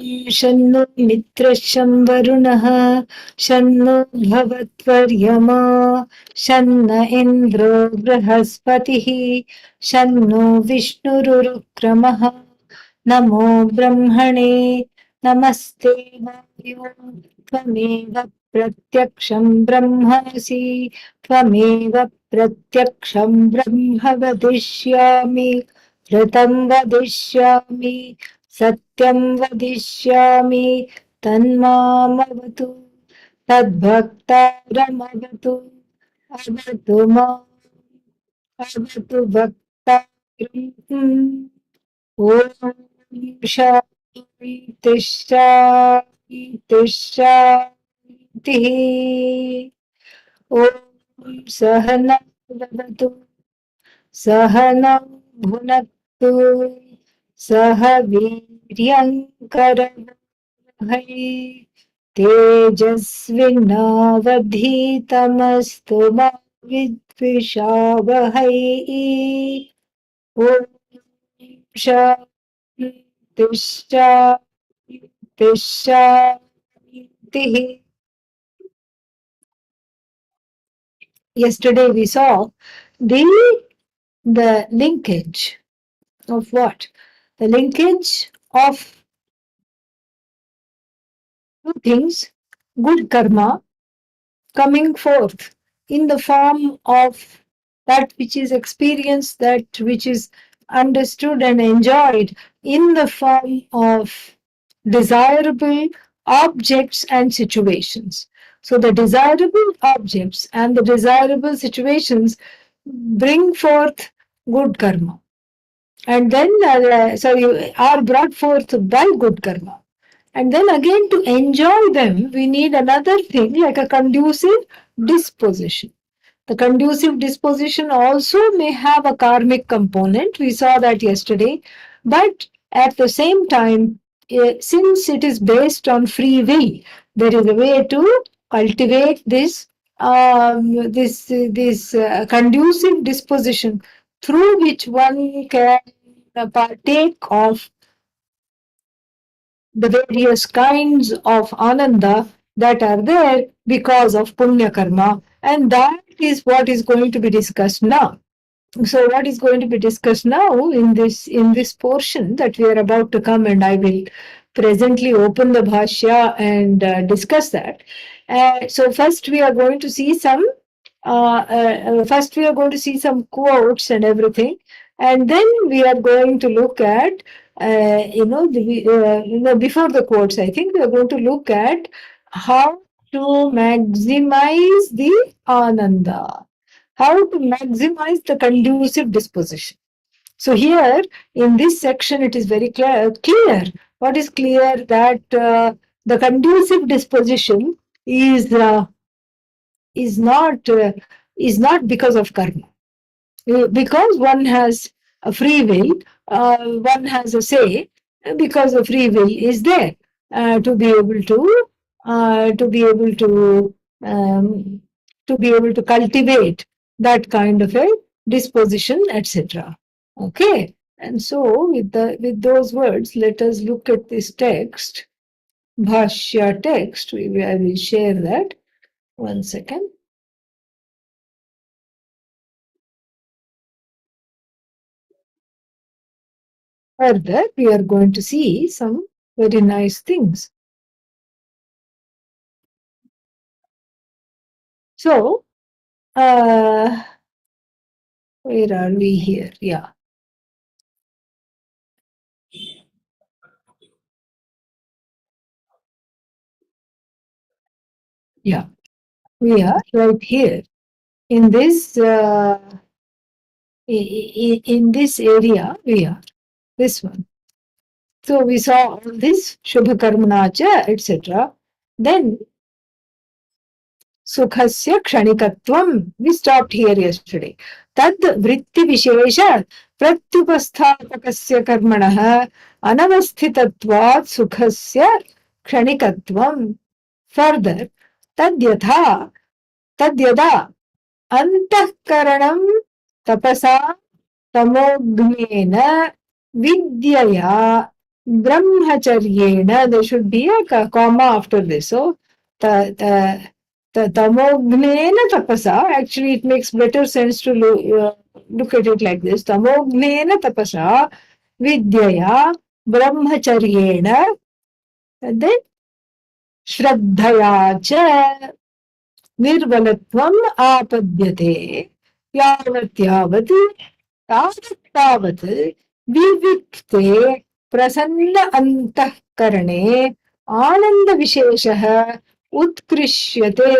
शन्नो मित्रशं वरुणः शन्नो भवत्वर्यमा शन्न इन्द्रो बृहस्पतिः शन्नो विष्णुरुक्रमः नमो ब्रह्मणे नमस्ते वायो त्वमेव प्रत्यक्षं ब्रह्मासि त्वमेव प्रत्यक्षं ब्रह्म वदिष्यामि ऋतं वदिष्यामि सत्यं वदिष्यामि तन्मामवतु तद्भक्तारमवतु अवतु माम् अवतु भक्तारम् ॐ शान्तिः शान्तिः ॐ सहना भवतु सहनौ भुनक्तु सह वीर्यङ्करवहै तेजस्विनावधीतमस्तु मा विद्विषावहै ॐ शान्तिः शान्तिः. Yesterday we saw the linkage of what? The linkage of two things, good karma coming forth in the form of that which is experienced, that which is understood and enjoyed in the form of desirable objects and situations. So the desirable objects and the desirable situations bring forth good karma. And then, are brought forth by good karma. And then again, to enjoy them, we need another thing like a conducive disposition. The conducive disposition also may have a karmic component. We saw that yesterday. But at the same time, since it is based on free will, there is a way to cultivate this conducive disposition through which one can partake of the various kinds of ananda that are there because of punya karma, and that is what is going to be discussed now. So what is going to be discussed now in this portion that we are about to come, and I will presently open the Bhashya and discuss that. So first we are going to see some quotes and everything, and then we are going to look at before the quotes. I think we are going to look at how to maximize the ananda, how to maximize the conducive disposition. So here in this section, it is very clear. What is clear? That the conducive disposition is not because of karma. Because one has a free will, one has a say, because the free will is there to be able to cultivate that kind of a disposition, etc. Okay, and so with those words, let us look at this text, Bhashya text. I will share that. One second. Further, we are going to see some very nice things. So, where are we here? Yeah. Yeah. We are right here in this in this area. We are this one. So we saw all this Shubha Karmanacha, etc. Then Sukhasya Kshanikatvam. We stopped here yesterday. Tad Vritti Vishesha Pratyupasthapakasya Karmanaha Anavasthitatvat Sukhasya Kshanikatvam. Further, Tadyatha Tadyada Antahkaranam Tapasa Tamoghnena Vidyaya Brahmacharyena, there should be a comma after this. So, the, the, the tamognena tapasa, actually it makes better sense to look at it like this. Tamognena tapasa, vidyaya, brahmacharyena, and then श्रद्धया च निर्बलत्वम् आपद्यते यावत् यावत् तावत् तावत् विविक्ते प्रसन्न अन्तःकरणे आनन्दविशेषः उत्कृष्यते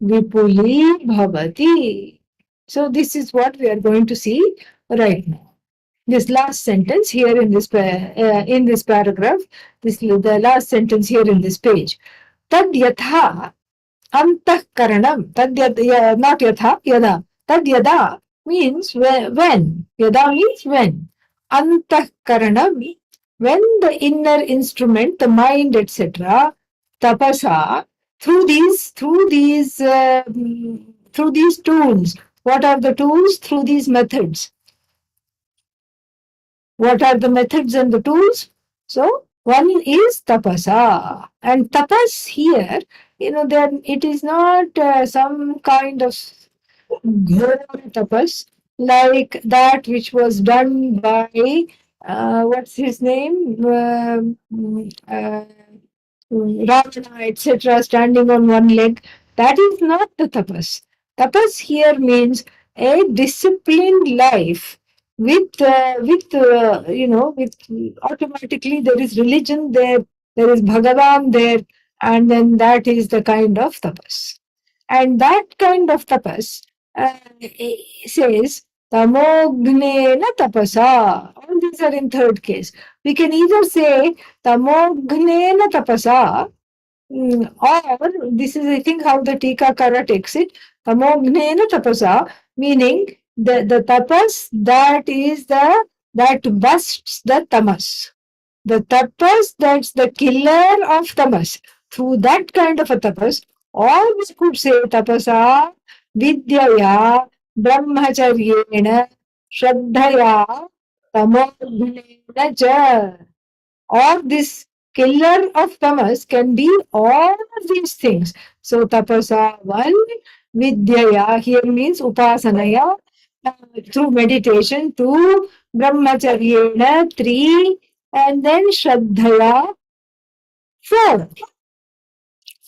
विपुली भवति. So this is what we are going to see right now. This last sentence here in this paragraph, the last sentence here in this page. Tad yatha antahkaranam. Tad yada, not yatha, yada. Tad yada means when. Yada means when. Antahkaranam, when the inner instrument, the mind, etc., tapasa, through these tools. What are the tools? Through these methods. What are the methods and the tools? So, one is tapasa. And tapas here, then it is not some kind of ghora tapas like that which was done by, what's his name? Ravana, etc., standing on one leg. That is not the tapas. Tapas here means a disciplined life with automatically there is religion there is Bhagavan there, and then that is the kind of tapas. And that kind of tapas says tamognena tapasa. All these are in third case. We can either say tamognena tapasa, or this is, I think, how the Tikakara takes it. Tamognena tapasa, meaning the tapas that busts the tamas. The tapas that's the killer of tamas. Through that kind of a tapas, or we could say tapasa vidyaya brahmacharyena shraddhaya tamognena cha. Or this killer of tamas can be all these things. So tapasa one, vidyaya here means upasanaya, through meditation, two, brahmacharyena, three, and then shraddhaya, four.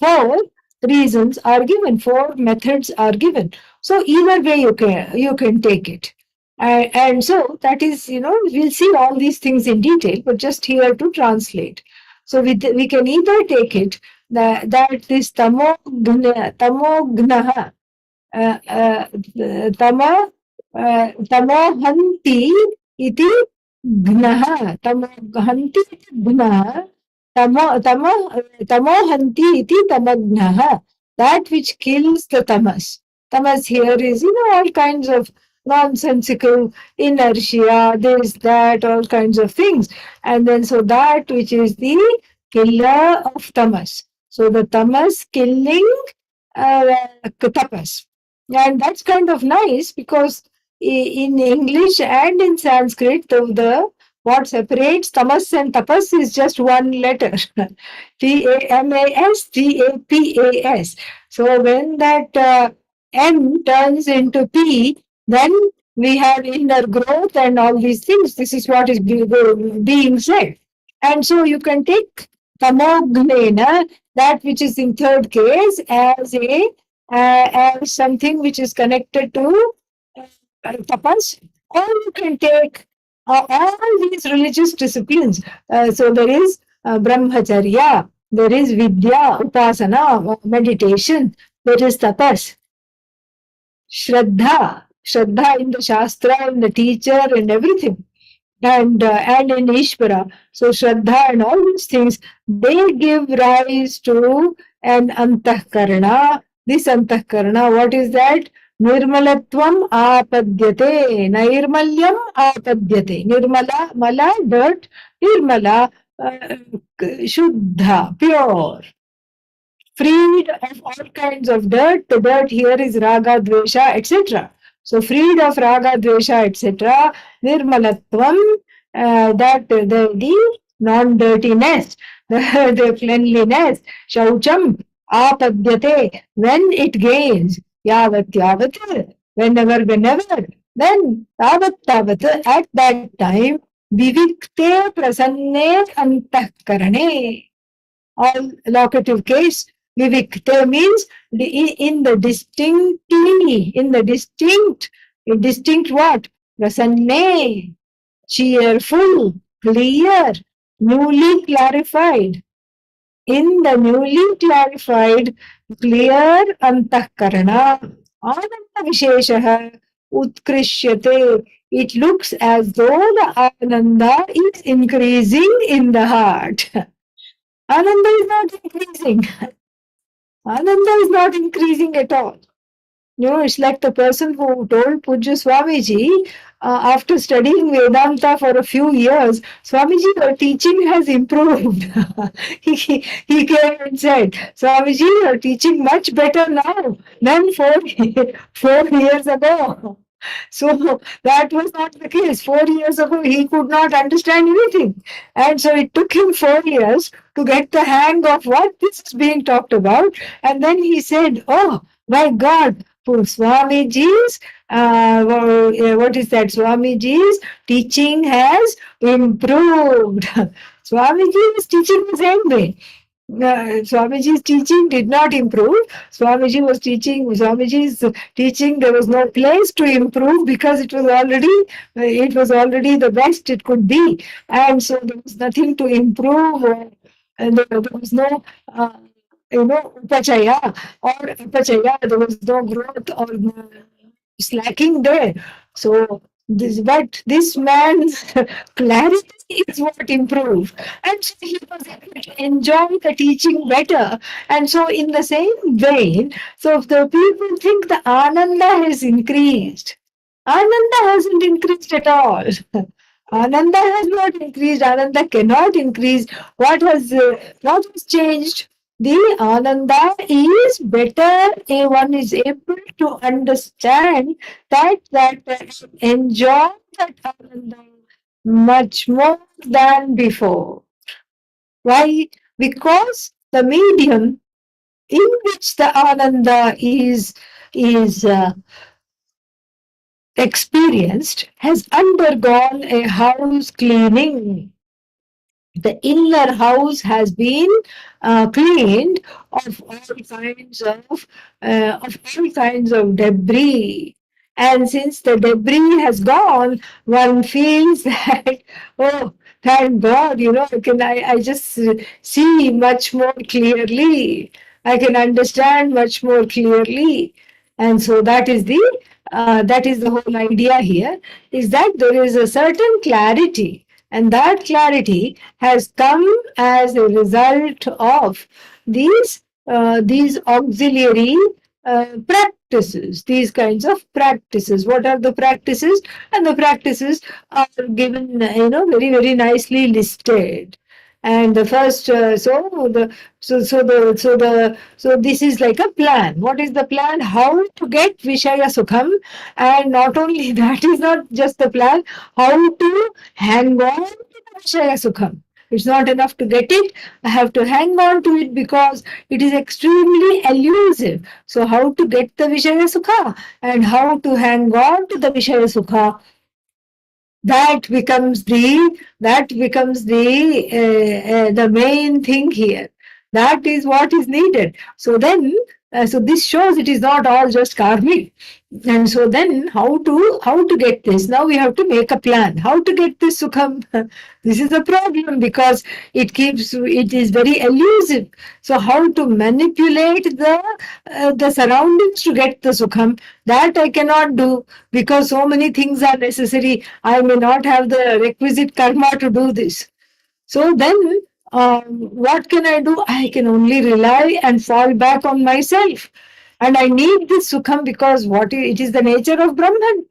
Four reasons are given, four methods are given. So either way you can take it. And so that is, we'll see all these things in detail, but just here to translate. So we can either take it that this tamognaha, tama tamohanti iti gnaha, tamohanti iti gnaha, tamohanti iti tamagnaha, that which kills the tamas. Tamas here is, all kinds of nonsensical inertia, this, that, all kinds of things. And then so that which is the killer of tamas. So the tamas killing tapas. And that's kind of nice because in English and in Sanskrit, what separates tamas and tapas is just one letter, Tamas, Tapas. So when that M turns into P, then we have inner growth and all these things. This is what is being said. And so you can take tamognena, that which is in third case, as something which is connected to tapas, or you can take all these religious disciplines. So there is brahmacharya, there is vidya, upasana, meditation, there is tapas, shraddha in the shastra, in the teacher, and everything. And in Ishvara. So Shraddha and all these things, they give rise to an antahkarana. This antahkarana, what is that? Nirmalatvam apadyate. Nirmalyam apadyate. Nirmala, mala, dirt. Nirmala, shuddha, pure. Freed of all kinds of dirt. The dirt here is raga, dvesha, etc. So freed of raga, dvesha, etc. Nirmalatvam, that the non-dirtiness, the cleanliness, shaucham, apadyate, when it gains, yavat yavat, whenever, then tavat tavat, at that time, vivikte prasanne antahkarane. All locative case, vivikte means in the distinctly, in the distinct what? Prasanne, cheerful, clear, newly clarified. In the newly clarified, clear antahkarana, ananda visheshaha utkrishyate. It looks as though the ananda is increasing in the heart. Ananda is not increasing. Ananda is not increasing at all. It's like the person who told Pujya Swamiji, after studying Vedanta for a few years, Swamiji, your teaching has improved. he came and said, Swamiji, your teaching much better now than 4 years ago. So that was not the case. 4 years ago, he could not understand anything. And so it took him 4 years to get the hang of what this is being talked about. And then he said, oh, my God, for Swamiji's, what is that? Swamiji's teaching has improved. Swamiji is teaching the same way. Swamiji's teaching did not improve. Swamiji's teaching, there was no place to improve because it was already the best it could be. And so there was nothing to improve. And there was no, upachaya or apachaya. There was no growth or slacking there. So this man's clarity is what improved. And so he was able to enjoy the teaching better. And so in the same vein, so if the people think the ananda has increased, ananda hasn't increased at all. Ananda has not increased. Ananda cannot increase. What has changed? The Ananda is better. One is able to understand that enjoy that Ananda much more than before. Why? Because the medium in which the Ananda is experienced has undergone a house cleaning. The inner house has been cleaned of all kinds of debris. And since the debris has gone, one feels that, oh, thank God, I just see much more clearly. I can understand much more clearly. And so that is the whole idea here, is that there is a certain clarity, and that clarity has come as a result of these auxiliary practices, these kinds of practices. What are the practices? And the practices are given, very, very nicely listed. And the first, so this is like a plan. What is the plan? How to get Vishaya Sukham? And not only that is not just the plan, how to hang on to the Vishaya Sukham. It's not enough to get it. I have to hang on to it because it is extremely elusive. So how to get the Vishaya Sukha and how to hang on to the Vishaya Sukha, that becomes the main thing here. That is what is needed. So then, so this shows it is not all just karmic. And so then, how to get this? Now we have to make a plan. How to get this sukham? This is a problem because it is very elusive. So how to manipulate the surroundings to get the sukham? That I cannot do because so many things are necessary. I may not have the requisite karma to do this. So then, what can I do? I can only rely and fall back on myself. And I need this sukham because it is the nature of Brahman.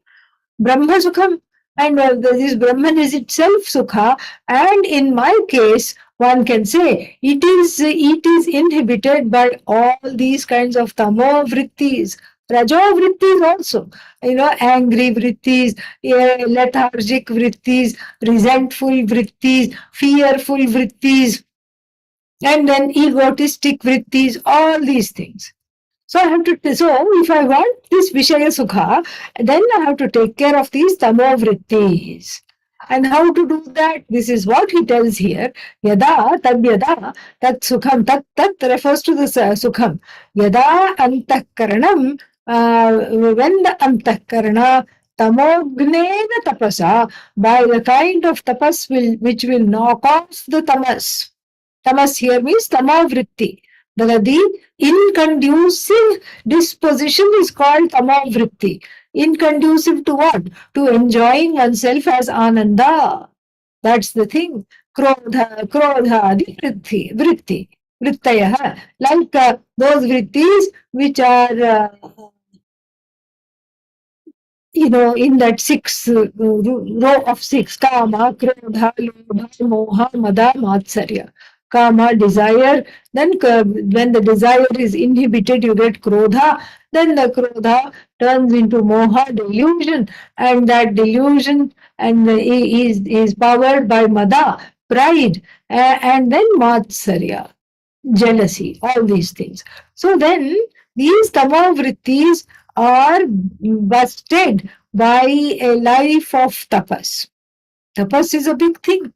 Brahma Sukham. And this Brahman is itself Sukha. And in my case, one can say it is inhibited by all these kinds of tamo vrittis, Rajo vrittis also, angry vrittis, lethargic vrittis, resentful vrittis, fearful vrittis, and then egotistic vrittis, all these things. So I have to, so if I want this Vishaya Sukha, then I have to take care of these Tamo Vrittis. And how to do that? This is what he tells here. Yada, tad yada, tat sukham, tat refers to the sukham. Yada antakaranam, when the antakarana tamognena tapasa, by the kind of tapas which will knock off the tamas. Tamas here means tamavritti. The inconducive disposition is called tamavritti. Inconducive to what? To enjoying oneself as ananda. That's the thing. Krodha, vritti, vrittaya. Like those vrittis which are in that row of six, kama, krodha, lobha, moha, mada, matsarya. Kama, desire, then when the desire is inhibited, you get krodha, then the krodha turns into moha, delusion, and that delusion is powered by mada, pride, and then matsarya, jealousy, all these things. So then these tamavrittis are busted by a life of tapas. Tapas is a big thing,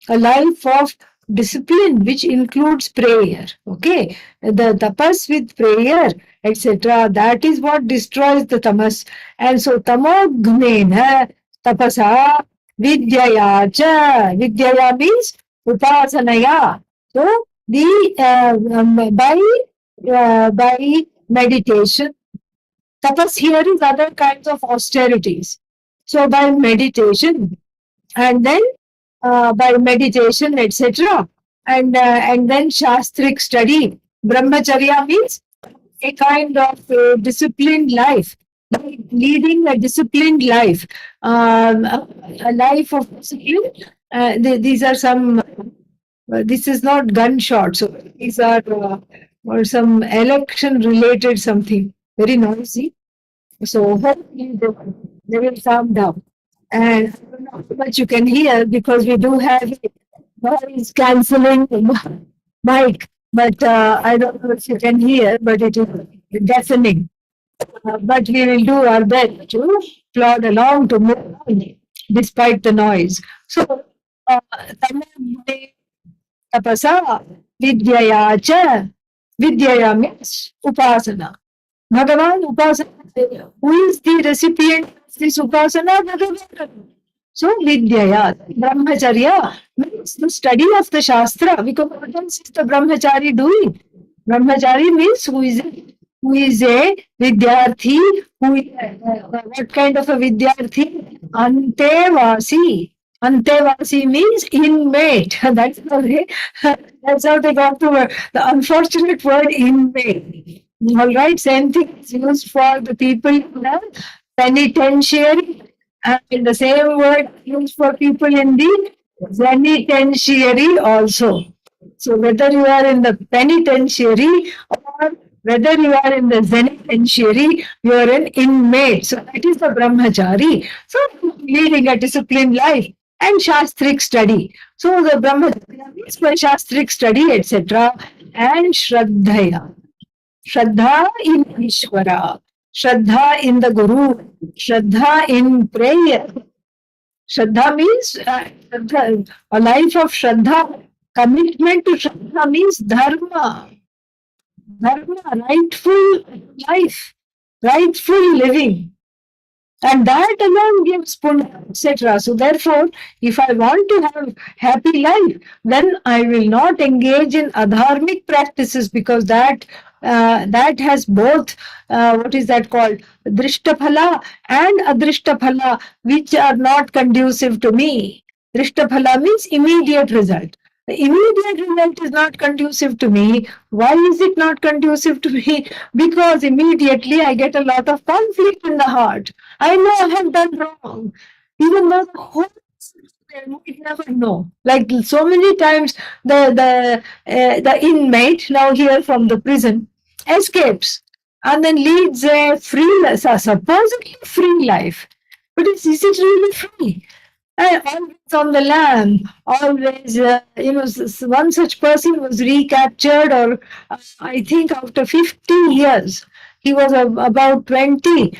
a life of discipline which includes prayer. Okay, the tapas with prayer, etc. That is what destroys the tamas. And so tamognena tapasa vidyaya cha. Vidyaya means upasanaya. So the by meditation, tapas here is other kinds of austerities. So by meditation, and then by meditation, etc., and then shastric study. Brahmacharya means a kind of disciplined life, like leading a disciplined life, a life of discipline. These are some. This is not gunshot. So these are or some election related something very noisy. So hopefully they will calm down. And I don't know how much you can hear because we do have a noise cancelling mic, but I don't know if you can hear, but it is deafening. But we will do our best to plod along to move on despite the noise. So, tamam tapasa vidyaya cha. Vidyaya means upasana. Bhagavan upasana. Who is the recipient of this upasana? Bhagavan. So vidyaya, brahmacharya means the study of the shastra. Because what else is the brahmachari doing? Brahmachari means who is a vidyarthi, what kind of a vidyarthi? Antevasi. Antevasi means inmate. That's how they got the unfortunate word inmate. All right, same thing is used for the people in the penitentiary, and the same word used for people in the penitentiary also. So whether you are in the penitentiary or whether you are in the zenitentiary, you are an inmate. So that is the brahmachari. So leading a disciplined life and shastric study. So the brahmacharya means by shastric study, etc. And shraddhaya. Shraddha in Ishvara. Shraddha in the Guru. Shraddha in prayer. Shraddha means a life of Shraddha. Commitment to Shraddha means dharma. Dharma, rightful life, rightful living. And that alone gives punya, etc. So therefore, if I want to have happy life, then I will not engage in adharmic practices because that has both what is that called drishtaphala and adrishtaphala, which are not conducive to me. Drishtaphala means immediate result. The immediate result is not conducive to me. Why is it not conducive to me? Because immediately I get a lot of conflict in the heart. I know I have done wrong, even though the whole might never know. Like so many times, the inmate now here from the prison escapes. and then leads a free, supposedly free life. But is it really free? Always on the lam, always, one such person was recaptured, or I think after 50 years. He was about 20,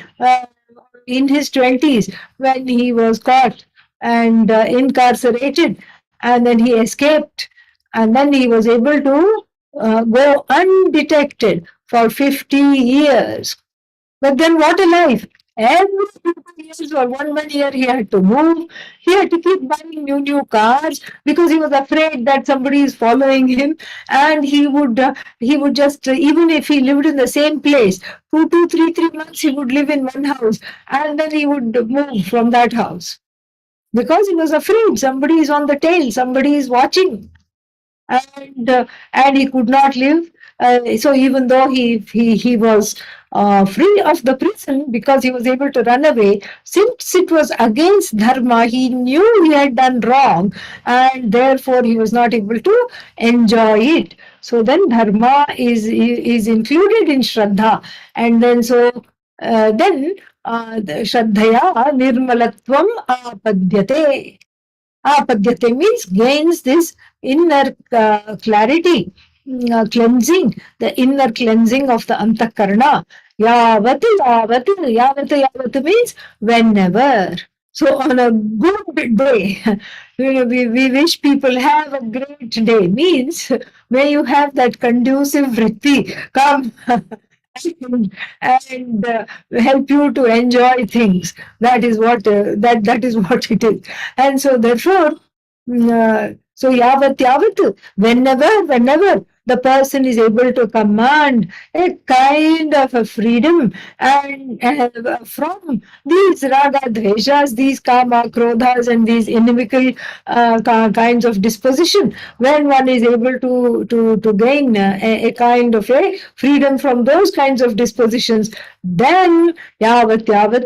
in his 20s, when he was caught and incarcerated, and then he escaped, and then he was able to go undetected for 50 years. But then what a life! Every 2 years or 1 year he had to move. He had to keep buying new cars because he was afraid that somebody is following him, and he would just even if he lived in the same place, 2 3 months he would live in one house, and then he would move from that house because he was afraid somebody is on the tail, somebody is watching, and he could not live. So even though he was free of the prison because he was able to run away, since it was against dharma, he knew he had done wrong, and therefore he was not able to enjoy it. So then dharma is included in shraddha, and then then the shraddhaya nirmalatvam apadyate. Padyate means gains this inner clarity, cleansing, the inner cleansing of the antakarna. Yavat, yavat, yavat, yavat means whenever. So on a good day, we wish people have a great day. Means may you have that conducive vritti come and help you to enjoy things. That is what that is what it is. And so therefore, so yavat, whenever the person is able to command a kind of a freedom, and from these raga dveshas, these kama krodhas, and these inimical kinds of disposition, when one is able to gain a kind of a freedom from those kinds of dispositions, then yavat tavat,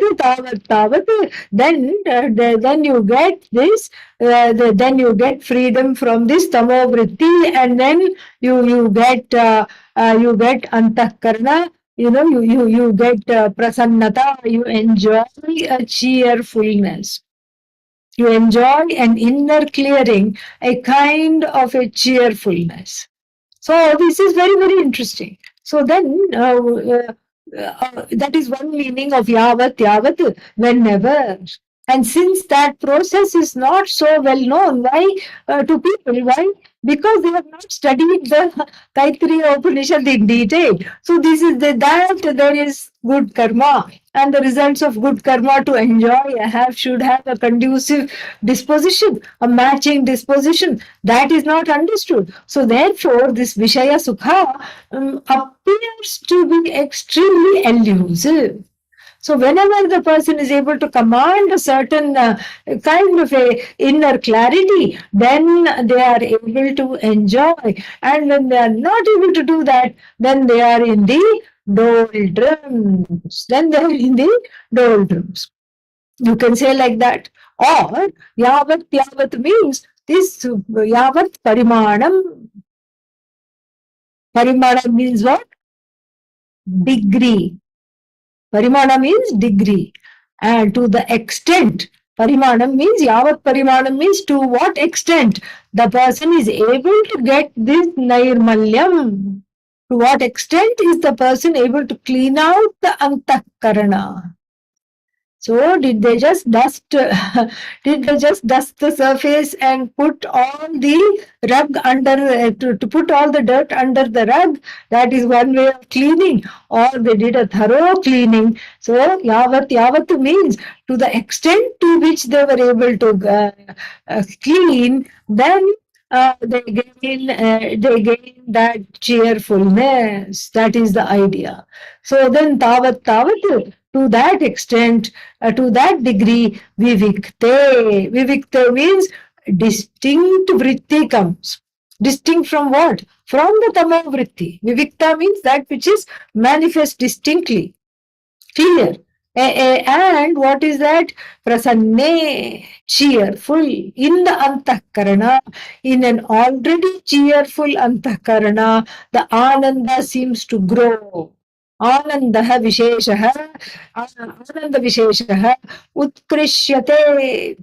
then you get this, then you get freedom from this tamo vritti, and then you get antakarna. You get prasannata. You enjoy a cheerfulness. You enjoy an inner clearing, a kind of a cheerfulness. So this is very, very interesting. So then that is one meaning of yavat, whenever. And since that process is not so well known, why to people? Why? Because they have not studied the Taittiriya Upanishad in detail. So this is that there is good karma, and the results of good karma to enjoy should have a conducive disposition, a matching disposition. That is not understood. So therefore, this Vishaya Sukha appears to be extremely elusive. So whenever the person is able to command a certain kind of a inner clarity, then they are able to enjoy. And when they are not able to do that, then they are in the doldrums. Then they are in the doldrums. You can say like that. Or yavat means this yavat parimanam. Parimana means what? Degree. Parimana means degree. And to the extent, Parimanam means, Yavat Parimanam means to what extent the person is able to get this Nairmalyam. To what extent is the person able to clean out the Antakarana? So did they just dust? Did they just dust the surface and put all the rug under to put all the dirt under the rug? That is one way of cleaning. Or they did a thorough cleaning. So yavat means to the extent to which they were able to clean, then they gain that cheerfulness. That is the idea. So then tavat to that extent, to that degree, vivikte. Vivikte means distinct vritti comes. Distinct from what? From the tamo vritti. Vivikta means that which is manifest distinctly, clear. And what is that? Prasanne, cheerful. In the antakarana, in an already cheerful antakarana, the ananda seems to grow. आनन्दः विशेषः आनन्दविशेषः उत्कृष्यते.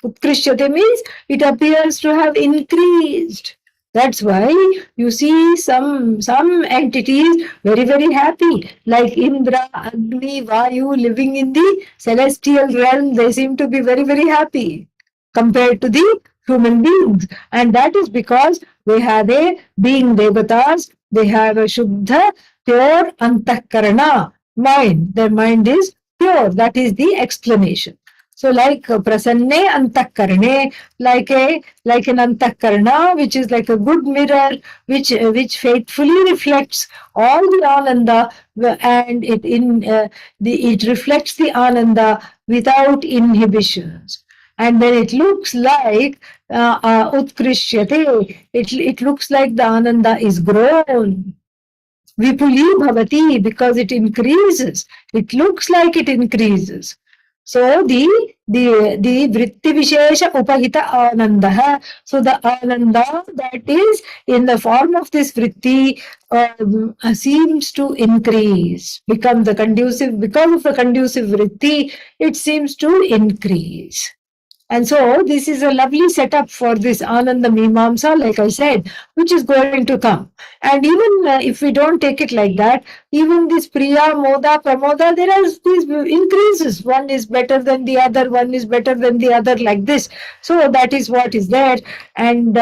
Utkrishyate means it appears to have increased. That's why you see some entities very very happy, like Indra, Agni, Vayu, living in the celestial realm. They seem to be very very happy compared to the human beings, and that is because they have a being devatas. They have a shuddha, pure antakarana mind. Their mind is pure. That is the explanation. So, like prasanne antakarane, like an antakarana, which is like a good mirror, which faithfully reflects all the ananda, and it reflects the ananda without inhibitions. And then it looks like utkrishyate. It looks like the ananda is grown. Vipuli bhavati, because it increases. It looks like it increases. So the vritti vishesha upahita ananda. So the ananda that is in the form of this vritti seems to increase, become the conducive, because of the conducive vritti, it seems to increase. And so this is a lovely setup for this Ananda Mimamsa, like I said, which is going to come. And even if we don't take it like that, even this Priya, Moda, Pramoda, there are these increases. One is better than the other, one is better than the other, like this. So that is what is there. And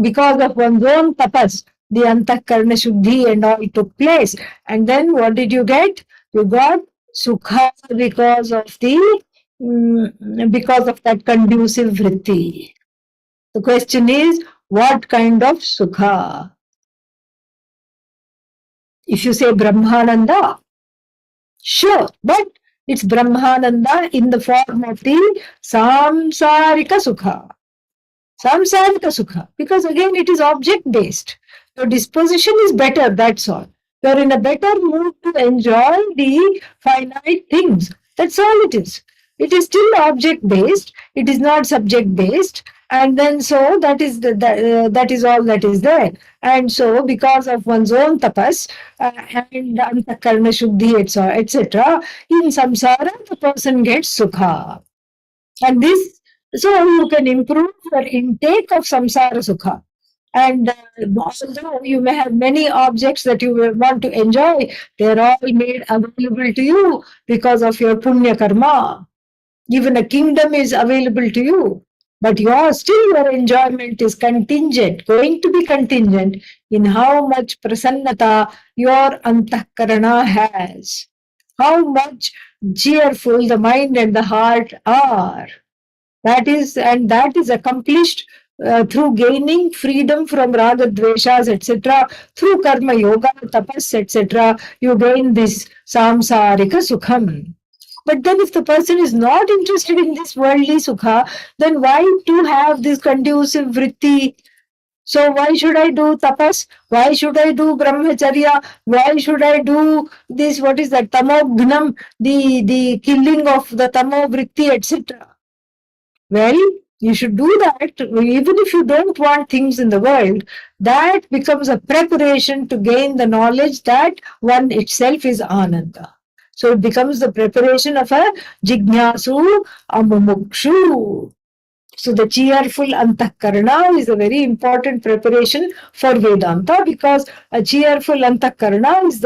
because of one's own tapas, the Antakarna Shuddhi and all took place. And then what did you get? You got Sukha because of that conducive vritti. The question is, what kind of sukha? If you say Brahmananda, sure, but it's Brahmananda in the form of the samsarika sukha. Samsarika sukha, because again it is object based. Your disposition is better, that's all. You're in a better mood to enjoy the finite things. That's all it is. It is still object based, it is not subject based, and then so that is all that is there. And so, because of one's own tapas and antakarna shuddhi, etc., in samsara, the person gets sukha. And this, so you can improve your intake of samsara sukha. And although you may have many objects that you will want to enjoy, they are all made available to you because of your punya karma. Even a kingdom is available to you, but your enjoyment is contingent, going to be contingent in how much prasannata your antakarana has, how much cheerful the mind and the heart are. That is accomplished through gaining freedom from raga, dveshas, etc. Through karma yoga, tapas, etc. You gain this samsarika sukham. But then if the person is not interested in this worldly sukha, then why to have this conducive vritti? So why should I do tapas? Why should I do brahmacharya? Why should I do this? What is that? Tamognam, the killing of the tamo vritti, etc. Well, you should do that even if you don't want things in the world. That becomes a preparation to gain the knowledge that one itself is Ananda. So it becomes the preparation of a jignasu, a mumukshu. So the cheerful antakarana is a very important preparation for Vedanta, because a cheerful antakarana is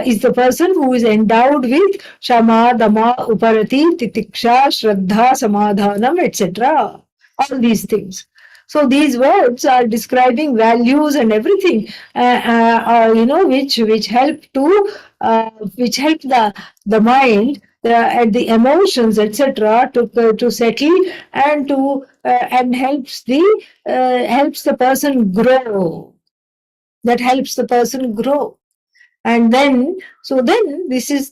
is the person who is endowed with shama, dama, uparati, titiksha, shraddha, samadhanam, etc. All these things. So these words are describing values and everything, which help the mind, the emotions, etc., to settle and helps the person grow. That helps the person grow. And then this is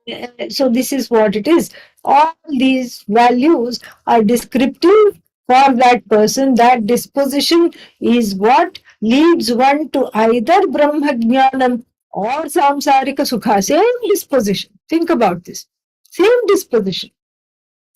this is what it is. All these values are descriptive for that person. That disposition is what leads one to either Brahma Jnanam or Samsarika Sukha. Same disposition. Think about this. Same disposition.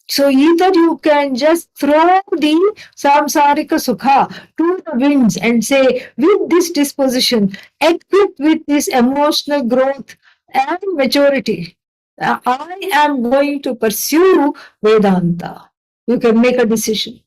So either you can just throw the samsarika sukha to the winds and say, with this disposition, equipped with this emotional growth and maturity, I am going to pursue Vedanta. You can make a decision.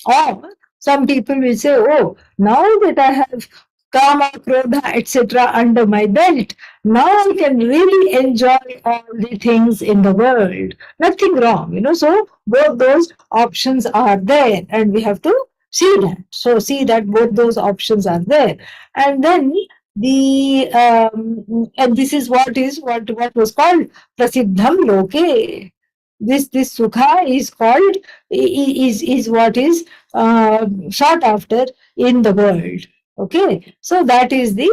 Or some people will say, oh, now that I have Kama, Krodha, etc. under my belt, now I can really enjoy all the things in the world. Nothing wrong, So both those options are there, and we have to see that. So see that both those options are there, and then the and this is what was called prasiddham loke. This sukha is called is what is sought after in the world. Okay, so that is the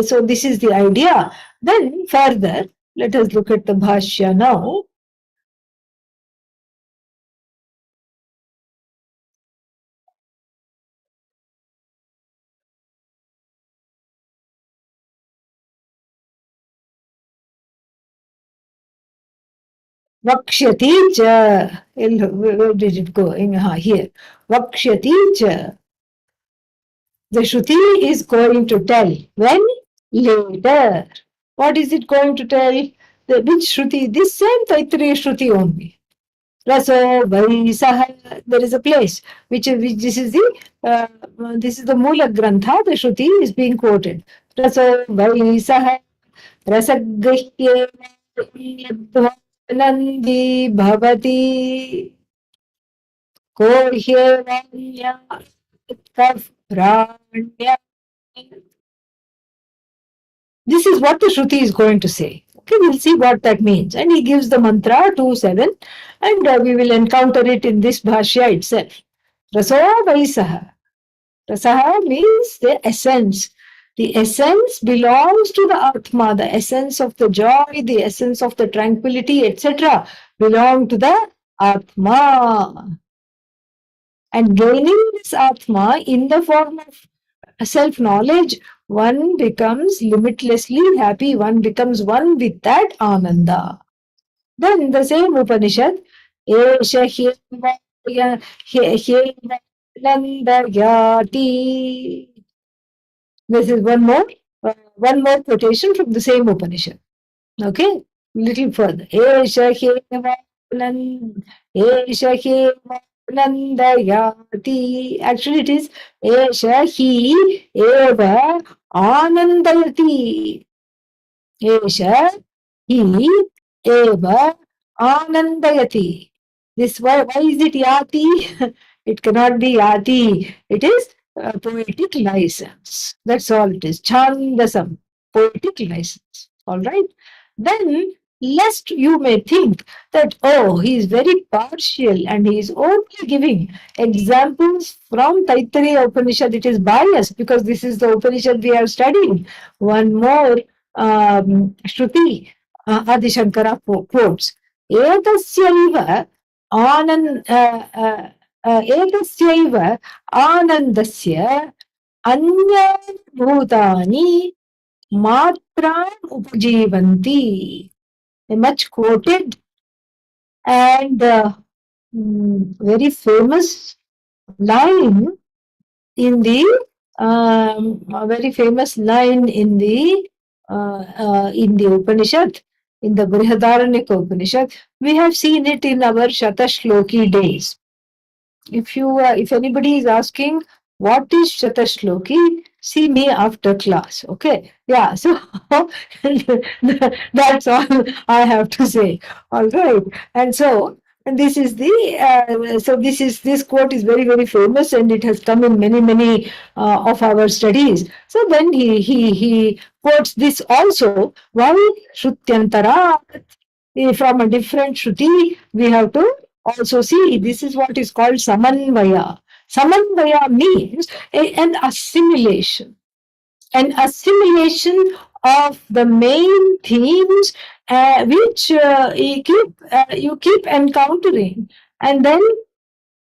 so this is the idea. Then further, let us look at the bhashya now. Vakshyati cha. Where did it go? Here. Vakshyati cha. The Shruti is going to tell. When? Later. What is it going to tell? Which Shruti? This same Taittiriya Shruti only. Raso Vaisah. There is a place which this is the Mula Grantha. The Shruti is being quoted. Raso Vaisah Rasagrihyena Nandi Bhavati Kohyevanya Pranya. This is what the Shruti is going to say. Okay, we'll see what that means. And he gives the mantra 2-7, and we will encounter it in this Bhashya itself. Raso Vaisaha. Rasaha means the essence. The essence belongs to the Atma, the essence of the joy, the essence of the tranquility, etc. belong to the Atma. And gaining this Atma in the form of self-knowledge, one becomes limitlessly happy, one becomes one with that Ananda. Then the same Upanishad, Esha Nandayati. This is one more quotation from the same Upanishad. Okay, little further. Esha Heva Nandayati. Actually, it is Esha Hi Eva Anandayati. Esha Hi Eva Anandayati. This why is it Yati? It cannot be Yati. It is a poetic license. That's all it is. Chandasam, poetic license. All right. Then, lest you may think that, oh, he is very partial and he is only giving examples from Taittiriya Upanishad. It is biased because this is the Upanishad we are studying. One more Shruti, Adi Shankara quotes, Etasyaiva एतस्यैव आनन्दस्य अन्यानि भूतानि मात्राम् उपजीवन्ति. A much quoted and very famous line in the very famous line in the Upanishad, in the Brihadaranyaka Upanishad. We have seen it in our Shatashloki days. If anybody is asking what is Shatashloki, see me after class. Okay, yeah. So that's all I have to say. All right, and this is this quote is very famous, and it has come in many of our studies. So then he quotes this also. Why Shrutyantara? From a different Shruti, we have to also see this is what is called samanvaya. Samanvaya means an assimilation of the main themes which you keep encountering, and then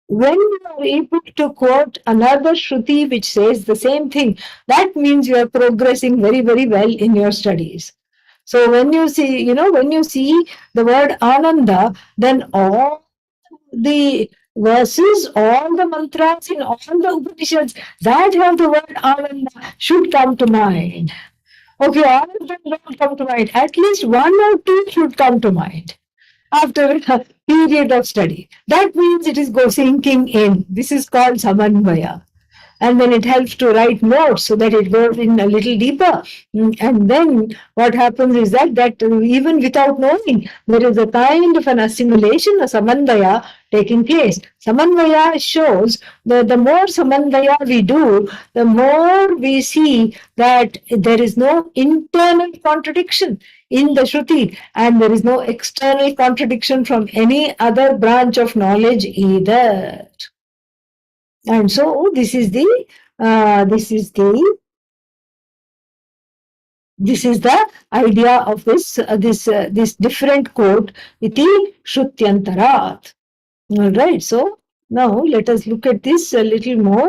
when you are able to quote another Shruti which says the same thing, that means you are progressing very well in your studies. So when you see the word Ananda, then all the verses, all the mantras in all the Upanishads that have the word Ananda should come to mind. Okay, all of them don't come to mind. At least one or two should come to mind after a period of study. That means it is go sinking in. This is called samanvaya. And then it helps to write notes so that it goes in a little deeper. And then what happens is that even without knowing, there is a kind of an assimilation, a samanvaya taking place. Samanvaya shows that the more samanvaya we do, the more we see that there is no internal contradiction in the Shruti, and there is no external contradiction from any other branch of knowledge either. And so this is the idea of this different quote, iti shrutyantarat. All right. So now let us look at this a little more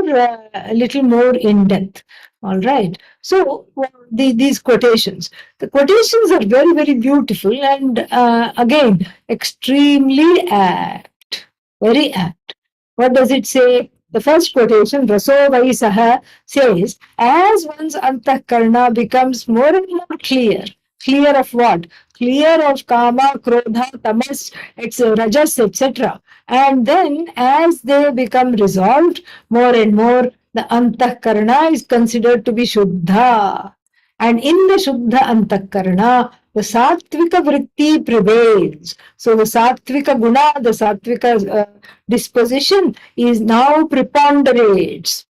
in depth. All right. So these quotations, the quotations are very, very beautiful and again extremely apt, very apt. What does it say? The first quotation, Raso Vaisaha, says, as one's antahkarna becomes more and more clear, clear of what? Clear of kama, krodha, tamas, rajas, etc. And then as they become resolved more and more, the antahkarna is considered to be shuddha. And in the shuddha antahkarna, the sattvika vritti prevails. So the sattvika guna, the sattvika disposition is now preponderates.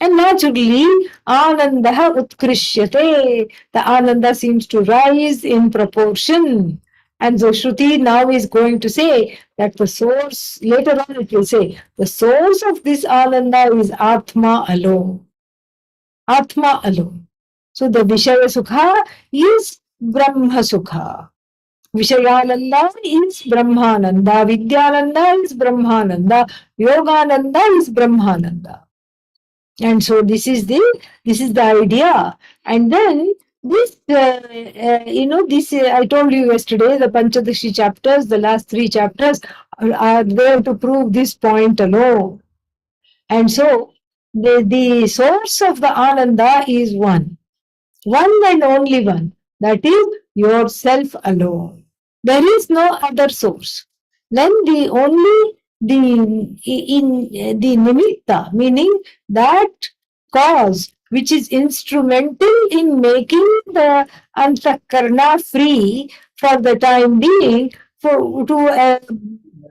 And naturally, anandaha utkrishyate. The ananda seems to rise in proportion. And so Shruti now is going to say that the source, later on it will say, the source of this ananda is Atma alone. Atma alone. So the Vishaya Sukha is Brahma Sukha. Vishayananda is Brahmananda, Vidyananda is Brahmananda, Yogananda is Brahmananda. And so this is the idea. And then this, I told you yesterday, the Panchadashi chapters, the last 3 chapters are there to prove this point alone. And so the source of the Ananda is one and only one, that is yourself alone. There is no other source. Then the nimitta, meaning that cause which is instrumental in making the antakarna free for the time being, to a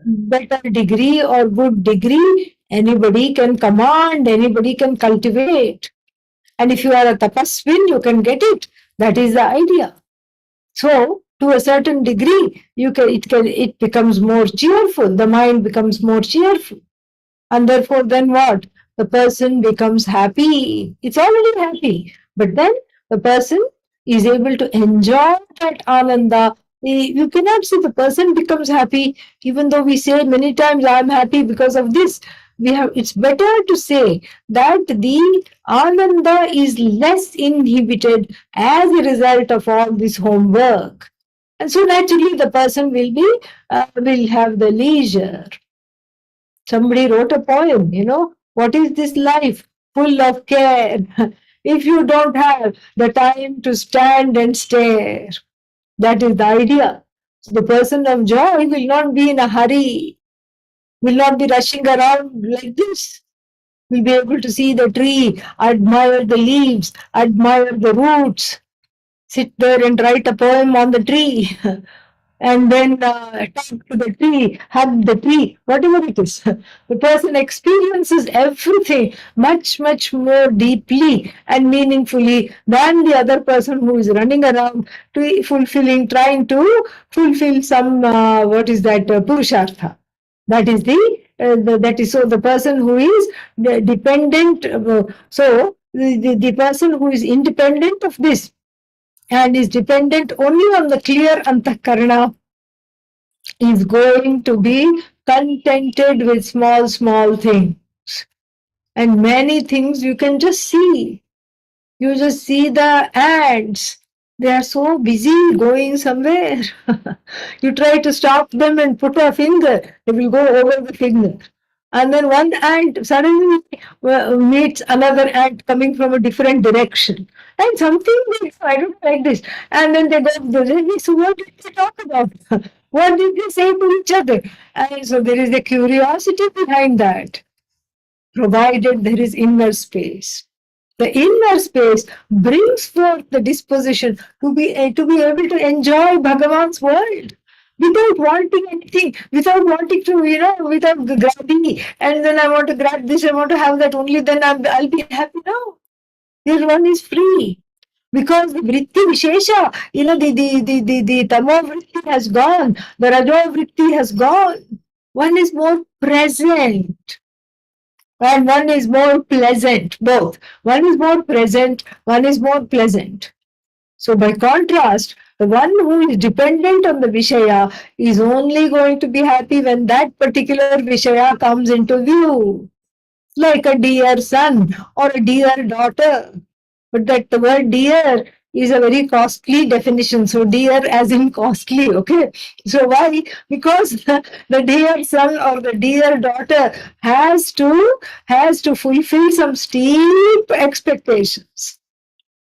better degree or good degree, anybody can command, anybody can cultivate. And if you are a tapaswin, you can get it. That is the idea. So, to a certain degree, it becomes more cheerful. The mind becomes more cheerful. And therefore, then what? The person becomes happy. It's already happy. But then the person is able to enjoy that ananda. You cannot say the person becomes happy, even though we say many times, I'm happy because of this. It's better to say that the ananda is less inhibited as a result of all this homework. And so naturally the person will have the leisure. Somebody wrote a poem, what is this life full of care if you don't have the time to stand and stare? That is the idea. So the person of joy will not be in a hurry, will not be rushing around like this. Will be able to see the tree, admire the leaves, admire the roots, sit there and write a poem on the tree. And then talk to the tree, hug the tree, whatever it is. The person experiences everything much, much more deeply and meaningfully than the other person who is running around trying to fulfill some, purushartha. That is the person who is dependent. So the person who is independent of this and is dependent only on the clear antahkarana is going to be contented with small things. And many things you can just see. You just see the ants They are so busy going somewhere. You try to stop them and put a finger, they will go over the finger. And then one ant suddenly meets another ant coming from a different direction. And something like, I don't like this. And then they go, so what did they talk about? What did they say to each other? And so there is a curiosity behind that, provided there is inner space. The inner space brings forth the disposition to be able to enjoy Bhagavan's world without wanting anything, without wanting to, without grabbing, and then I want to grab this, I want to have that, only then I'll be happy. No, this one is free. Because the vritti vishesha, the tamo vritti has gone, the rajo vritti has gone. One is more present and one is more pleasant, both. One is more present, one is more pleasant. So, by contrast, the one who is dependent on the Vishaya is only going to be happy when that particular Vishaya comes into view, like a dear son or a dear daughter. But that the word dear is a very costly definition. So, dear as in costly, okay? So, why? Because the dear son or the dear daughter has to fulfill some steep expectations.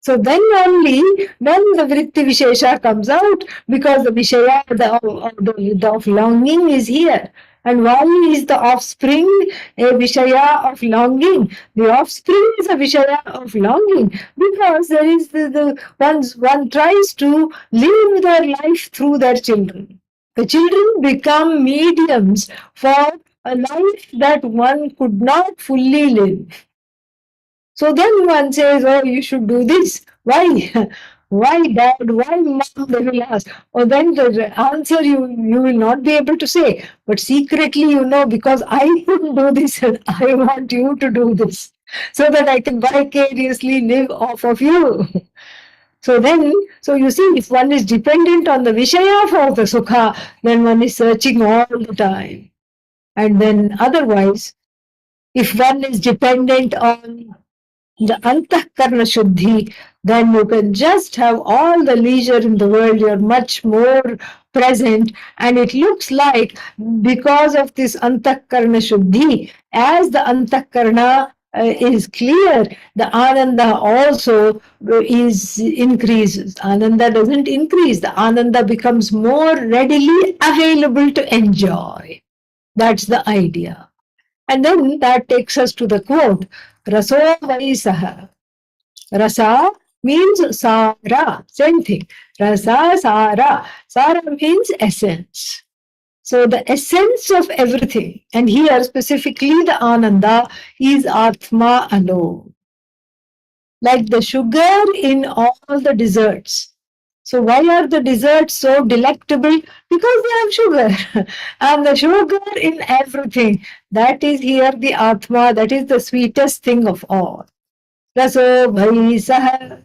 So then the vritti vishesha comes out, because the vishaya of longing is here. And why is the offspring a vishaya of longing? The offspring is a vishaya of longing because there is one tries to live their life through their children. The children become mediums for a life that one could not fully live. So then one says, oh, you should do this. Why? Why, dad? Why, mom? They will ask. Or then the answer you will not be able to say. But secretly, because I couldn't do this and I want you to do this so that I can vicariously live off of you. So you see, if one is dependent on the Vishaya for the Sukha, then one is searching all the time. And then otherwise, if one is dependent on the antahkarna shuddhi, then you can just have all the leisure in the world. You're much more present, and it looks like because of this antahkarna shuddhi, as the antahkarna is clear, the ananda also is increases. Ananda doesn't increase. The ananda becomes more readily available to enjoy. That's the idea. And then that takes us to the quote, Raso Vaisaha. Rasa means Sara, same thing. Rasa, Sara. Sara means essence. So the essence of everything, and here specifically the Ananda, is Atma alone. Like the sugar in all the desserts. So why are the desserts so delectable? Because they have sugar. And the sugar in everything, that is here the Atma, that is the sweetest thing of all. Raso bhai saha.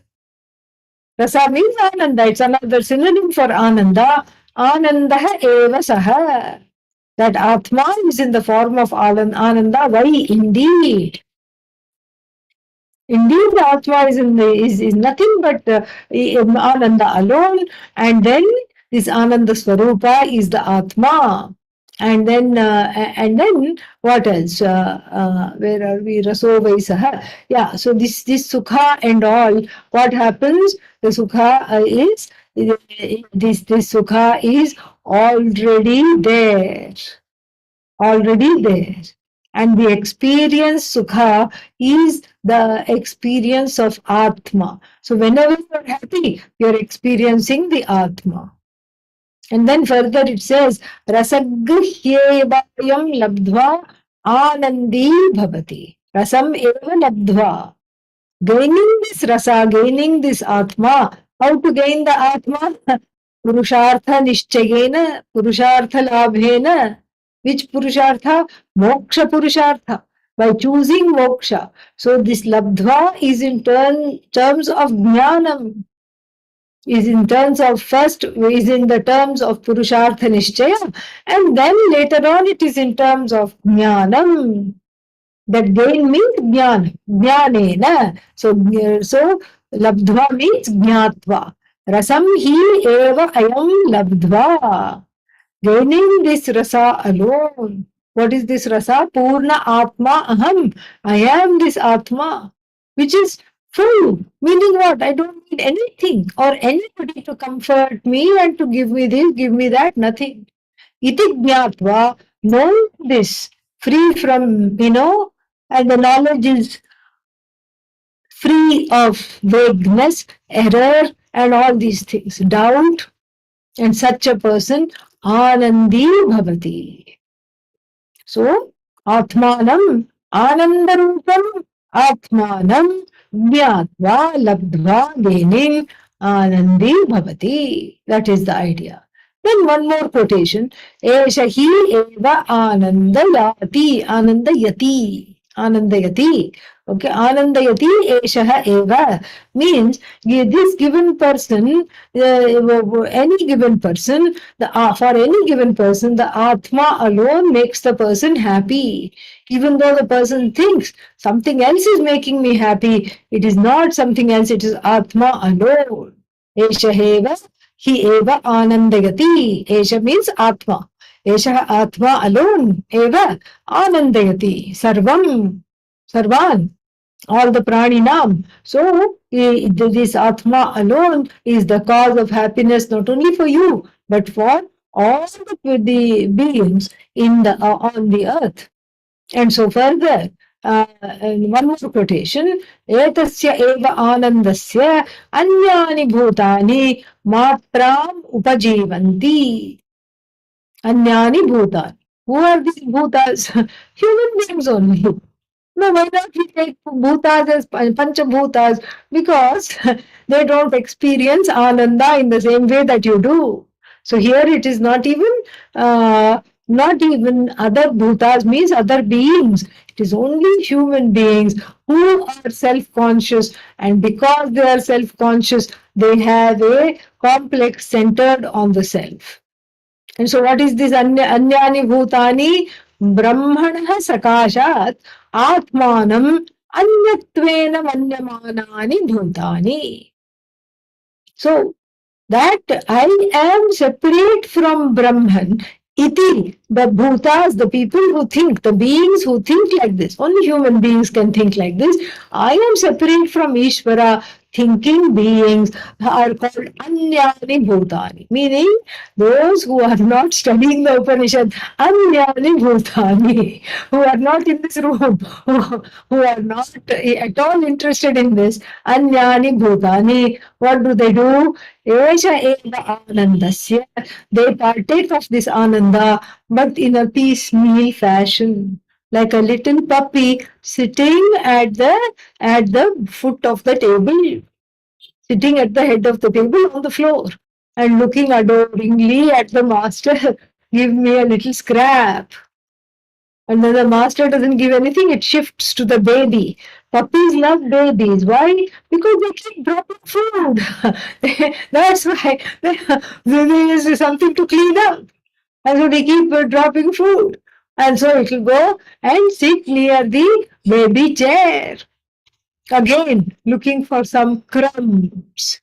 Rasa means Ananda. It's another synonym for Ananda. Ananda eva saha. That Atma is in the form of Ananda. Why? Indeed. Indeed, the Atma is nothing but Ananda alone, and then this Ananda Swarupa is the Atma. And then what else? Where are we? Raso Vaisaha. Yeah, so this Sukha and all, what happens? The Sukha this Sukha is already there. And the experience Sukha is the experience of Atma. So whenever you're happy, you're experiencing the Atma. And then further it says, Rasagrihyevayam labdva anandi bhavati. Rasam eva labdva. Gaining this rasa, gaining this Atma. How to gain the Atma? Purushartha nishchayena, Purushartha labhena. Which Purushartha? Moksha Purushartha. By choosing moksha. So this labdva is in terms of jnanam. Is in terms of the terms of Purushartha Nishchaya, and then later on it is in terms of Jnanam. That gain means Jnanena. So Labdhva means Jnatva. Rasam hi eva ayam labdva. Gaining this rasa alone. What is this rasa? Purna Atma Aham. I am this Atma, which is full. Meaning what? I don't need anything or anybody to comfort me and to give me this, give me that, nothing. Iti jnatva, know this, free from, and the knowledge is free of vagueness, error, and all these things, doubt, and such a person, anandi bhavati. So, Atmanam, Anandarupam, Atmanam, Jnatva, Labdva, gaining, Anandi Bhavati. That is the idea. Then one more quotation. Esha hi eva anandayati, anandayati, anandayati. Okay, anandayati eshaha eva means this given person, any given person, for any given person, the Atma alone makes the person happy. Even though the person thinks something else is making me happy, it is not something else, it is Atma alone. Esha eva, hi eva anandayati. Esha means Atma. Esha Atma alone, eva anandayati. Sarvam, sarvan, all the praninaam. So, this Atma alone is the cause of happiness not only for you, but for all the beings on the earth. And so further, one more quotation, etasya eva anandasya anyani bhutani matram upajivanti. Anyani bhutani. Who are these bhutas? Human beings only. No, why not we take bhutas as panchabhutas? Because they don't experience ananda in the same way that you do. So here it is not even other bhutas means other beings. It is only human beings who are self-conscious, and because they are self-conscious, they have a complex centered on the self. And so what is this anyani bhutani? Brahmanah sakashat atmanam anyatvena manyamanani bhutani. So that I am separate from Brahman. Iti, the bhutas, the people who think, the beings who think like this, only human beings can think like this. I am separate from Ishvara. Thinking beings are called anyani bhutani, meaning those who are not studying the Upanishad, anyani bhutani, who are not in this room, who are not at all interested in this, anyani bhutani. What do they do? Esha eva anandasya. They partake of this ananda, but in a piecemeal fashion, like a little puppy sitting at the foot of the table, sitting at the head of the table on the floor, and looking adoringly at the master. Give me a little scrap. And then the master doesn't give anything, it shifts to the baby. Puppies love babies. Why? Because they keep dropping food. That's why there is something to clean up. And so they keep dropping food. And so it will go and sit near the baby chair. Again, looking for some crumbs.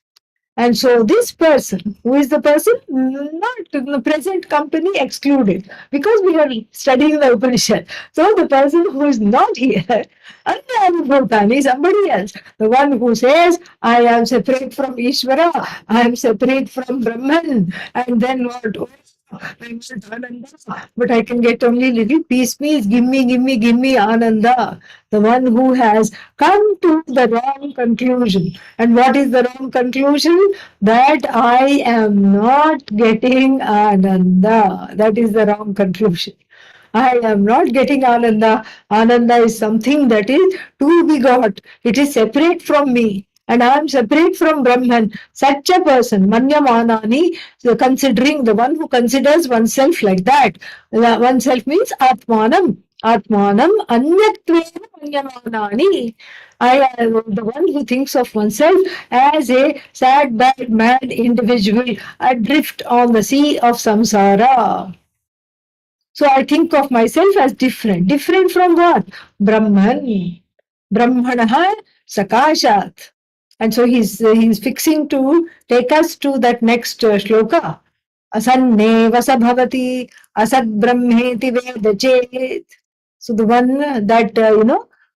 And so this person, who is the person not in the present company excluded, because we are studying the Upanishad. So the person who is not here, Anandavalli, somebody else, the one who says, I am separate from Ishvara, I am separate from Brahman, and then what? Oh, I want Ananda, but I can get only little piecemeal. Give me Ananda. The one who has come to the wrong conclusion. And what is the wrong conclusion? That I am not getting Ananda. That is the wrong conclusion. I am not getting Ananda. Ananda is something that is to be got. It is separate from me. And I am separate from Brahman. Such a person, Manyamanani, considering the one who considers oneself like that. Oneself means Atmanam. Atmanam Anyatvena Manyamanani. I am the one who thinks of oneself as a sad, bad, mad individual adrift on the sea of samsara. So I think of myself as different. Different from what? Brahman. Brahmanaha sakashat. And so he's fixing to take us to that next shloka. Asanneva sabhavati asad brahmeti veda chet. So the one that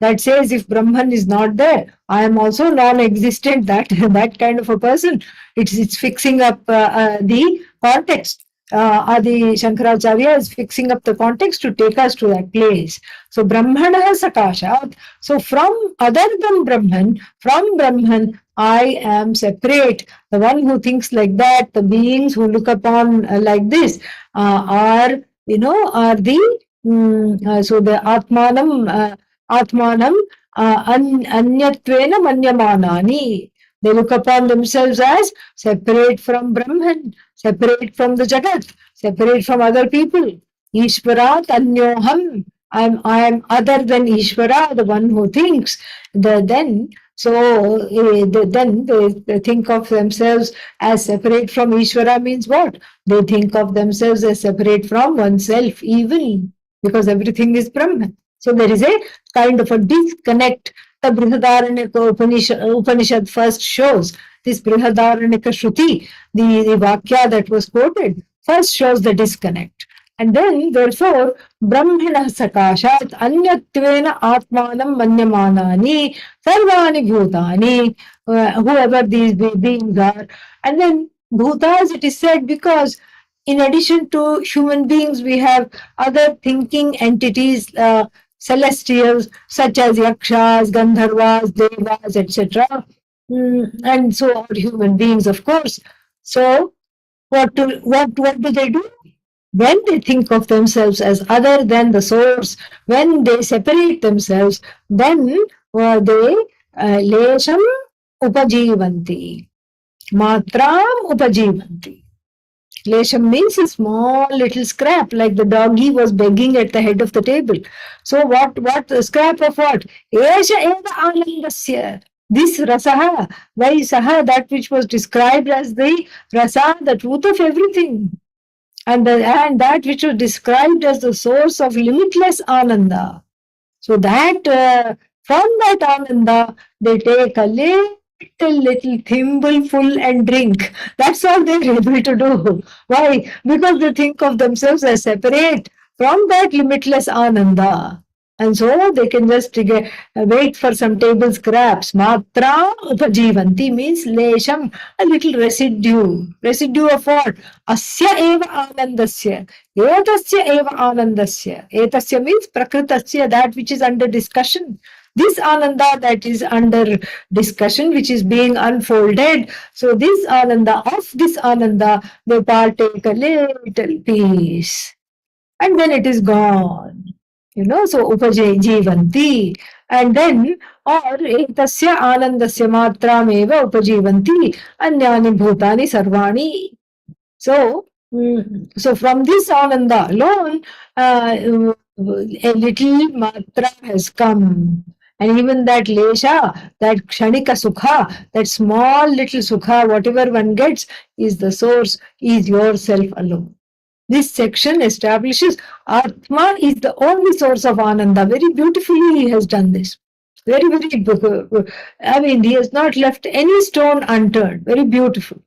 that says if Brahman is not there, I am also non-existent. That that kind of a person. It's fixing up the context. Adi Shankaracharya is fixing up the context to take us to that place. So Brahmana Sakashat. So from other than Brahman, from Brahman, I am separate. The one who thinks like that, the beings who look upon like this are, are the so the Atmanam Anyatvena Manyamanani. They look upon themselves as separate from Brahman, separate from the Jagat, separate from other people. Ishvarat Anyoham. I am other than Ishvara, the one who thinks. Then they think of themselves as separate from Ishvara means what? They think of themselves as separate from oneself, even because everything is Brahman. So there is a kind of a disconnect. The Brihadaranyaka Upanishad first shows this Brihadaranyaka Shruti, the Vakya that was quoted, first shows the disconnect. And then, therefore, Brahmana Sakashat Anyatvena Atmanam Manyamanani Sarvani Bhutani, whoever these beings are. And then, Bhutas, it is said because in addition to human beings, we have other thinking entities, celestials, such as yakshas, gandharvas, devas, etc. And so are human beings, of course. So, what do they do? When they think of themselves as other than the source, when they separate themselves, then they lesham upajivanti, matram upajivanti. Lesham means a small little scrap, like the doggy was begging at the head of the table. So what scrap of what? Esha eva anandasya. This rasaha, vai saha, that which was described as the rasa, the truth of everything. And that which was described as the source of limitless ananda. So that from that ananda, they take a little thimble full and drink. That's all they're able to do. Why? Because they think of themselves as separate from that limitless ananda. And so they can just wait for some table scraps. Matra upajivanti means lesham, a little residue. Residue of what? Asya eva anandasya. Etasya eva anandasya. Etasya means prakritasya, that which is under discussion. This ananda that is under discussion, which is being unfolded. So this ananda, of this ananda, they partake a little piece. And then it is gone. So upajivanti. And then, or etasya anandasya matram eva upajivanti anyani bhutani sarvani. So, so from this ananda alone, a little matra has come. And even that lesha, that kshanika sukha, that small little sukha, whatever one gets, is the source, is yourself alone. This section establishes Atma is the only source of Ananda. Very beautifully he has done this. Very, I mean, he has not left any stone unturned. Very beautiful.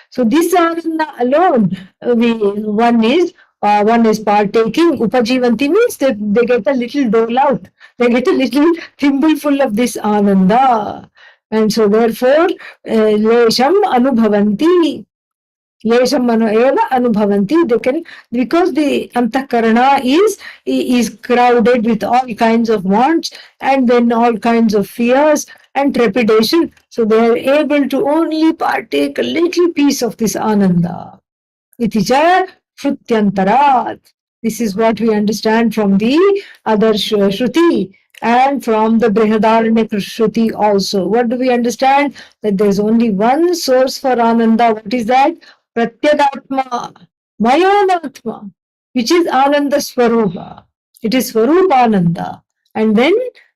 So this Ananda alone, one is partaking. Upajivanti means they get a little dole out. They get a little thimbleful of this Ananda. And so therefore, lesham anubhavanti. Yesham eva anubhavanti. They can, because the antakarana is crowded with all kinds of wants and then all kinds of fears and trepidation. So they are able to only partake a little piece of this ananda. Iticha shrutyantarat. This is what we understand from the other Shruti and from the Brihadaranyaka Shruti also. What do we understand? That there is only one source for Ananda. What is that? Pratyagatma, Mayanatma, which is Ananda Swarupa. It is Swarupananda. And then,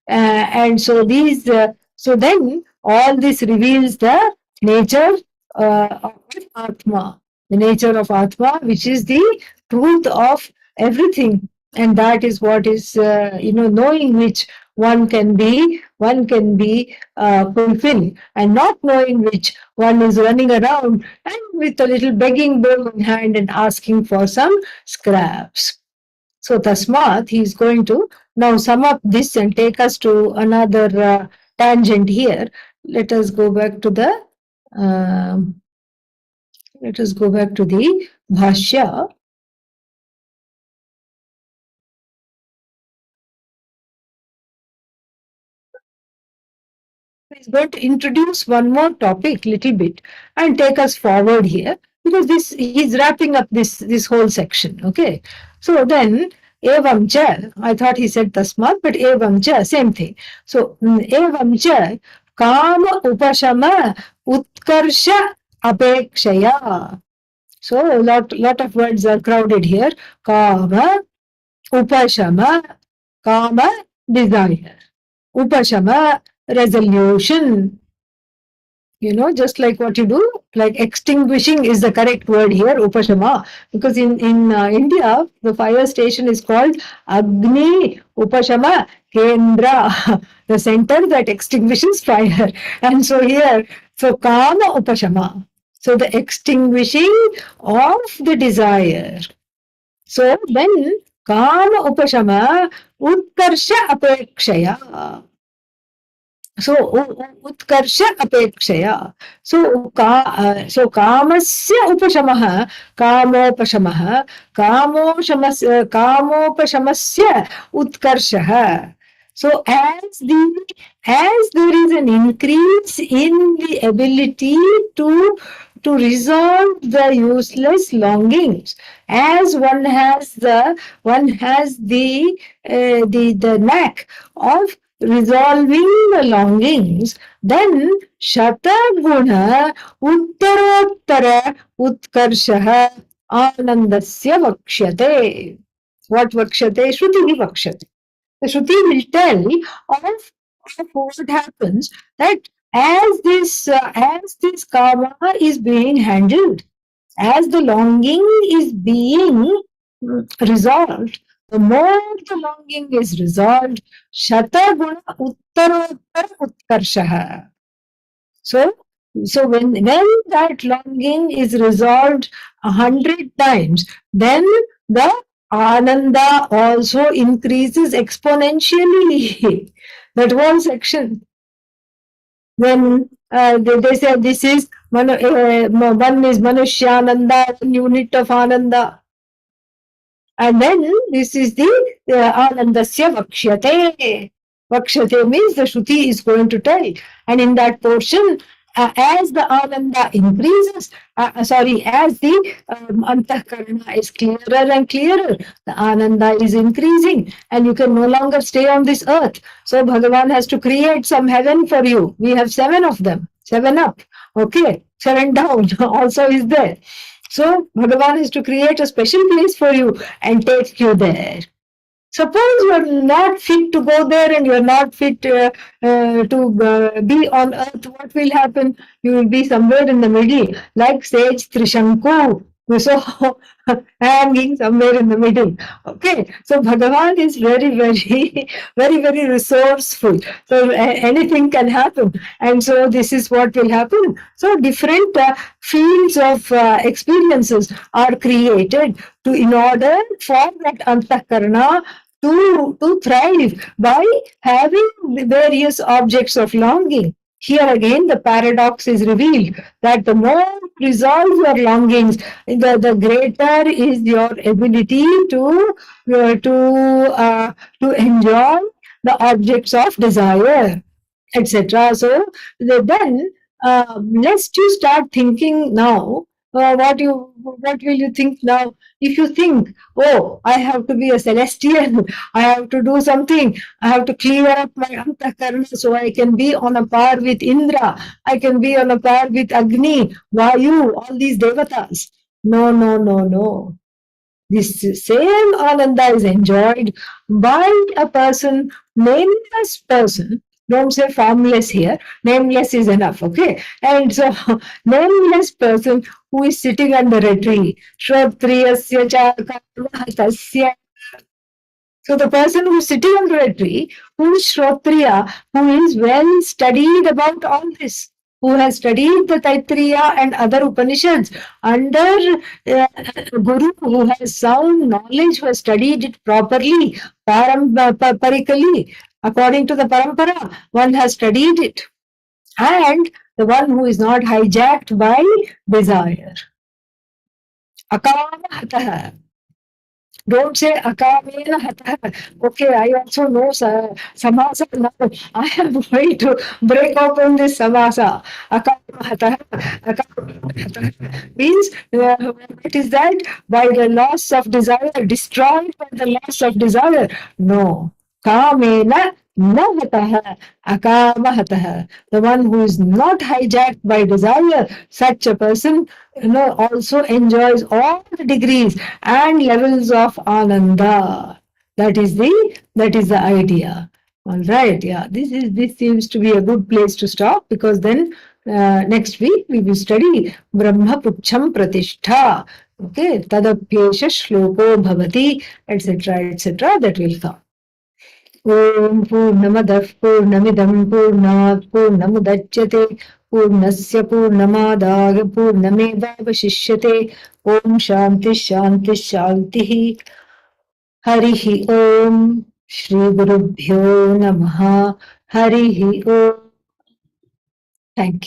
and so these, so then all this reveals the nature of Atma, the nature of Atma, which is the truth of everything. And that is what is, knowing which one can be fulfilled, and not knowing which, one is running around and with a little begging bowl in hand and asking for some scraps. So Tasmat, he is going to now sum up this and take us to another tangent here. Let us go back to the um, let us go back to the Bhashya. He's going to introduce one more topic little bit and take us forward here, because this he's wrapping up this whole section. Okay, so then evam cha, I thought he said tasmat, but evam cha, same thing. So evam cha kama upashama utkarsha apekshaya. So lot of words are crowded here. Kama upashama, kama desire, upashama resolution, just like what you do, like extinguishing is the correct word here, upashama, because in India, the fire station is called Agni Upashama Kendra, the center that extinguishes fire. And so here, so Kama Upashama, so the extinguishing of the desire. So then, Kama Upashama Utkarsha Apekshaya. So utkarsha apekshaya. So kamasya upashamah, kamopashamah, kamopashamasya utkarshah. So as there is an increase in the ability to resolve the useless longings, as one has the knack of resolving the longings, then Shataguna Uttarottara Utkarshaha Anandasya Vakshyate. What Vakshyate? Shruti Vakshyate. The Shruti will tell of what happens, that as this karma is being handled, as the longing is being resolved, the more the longing is resolved, Shataguna Uttarottara Utkarshaha. So, when that longing is resolved 100 times, then the Ananda also increases exponentially. That whole section. When they say this is one is Manushyananda, one unit of Ananda. And then this is the Anandasya Vakshyate. Vakshyate means the Shruti is going to tell. And in that portion, as the Ananda increases, as the Antahkarana is clearer and clearer, the Ananda is increasing and you can no longer stay on this earth. So Bhagavan has to create some heaven for you. We have 7 of them, 7 up. Okay, 7 down also is there. So Bhagavan is to create a special place for you and take you there. Suppose you are not fit to go there and you are not fit to be on earth, what will happen? You will be somewhere in the middle, like sage Trishanku. So, hanging somewhere in the middle. Okay, so Bhagavan is very, very, very, very resourceful. So, anything can happen. And so, this is what will happen. So, different fields of experiences are created in order for that Antahkarana to thrive by having the various objects of longing. Here again, the paradox is revealed, that the more you resolve your longings, the greater is your ability to enjoy the objects of desire, etc. So then, lest you start thinking now, what will you think now? If you think, oh, I have to be a celestial, I have to do something, I have to clear up my antakarana so I can be on a par with Indra, I can be on a par with Agni, Vayu, all these devatas. No, no, no, no. This same Ananda is enjoyed by a person, nameless person. Don't say formless here. Nameless is enough, okay? And so, nameless person who is sitting under a tree. Shrotriyasya cha karma tasya. So the person who is sitting under a tree, who is Shrotriya, who is well studied about all this, who has studied the Taittiriya and other Upanishads under Guru, who has sound knowledge, who has studied it properly, parikali, according to the parampara, one has studied it. And the one who is not hijacked by desire. Akama. Don't say akamena hatah. Okay, I also know samasa. Now I am going to break open this samasa. Akama hatah. Akama hatah means what is that? By the loss of desire, destroyed by the loss of desire. No. Kamena nahatah. Akamahatah. The one who is not hijacked by desire, such a person, also enjoys all the degrees and levels of ananda. That is the idea. All right, yeah. This seems to be a good place to stop, because then next week we will study Brahma Pucham Pratishtha. Okay, Tadapyesha Shloko Bhavati, etc. That will come. ॐ पूर्णमदः पूर्णमिदं पूर्णात् पूर्णमुदच्यते पूर्णस्य पूर्णमादाय पूर्णमेवावशिष्यते ॐ शान्तिः हरिः ॐ श्रीगुरुभ्यो नमः हरिः ॐ थैंक यू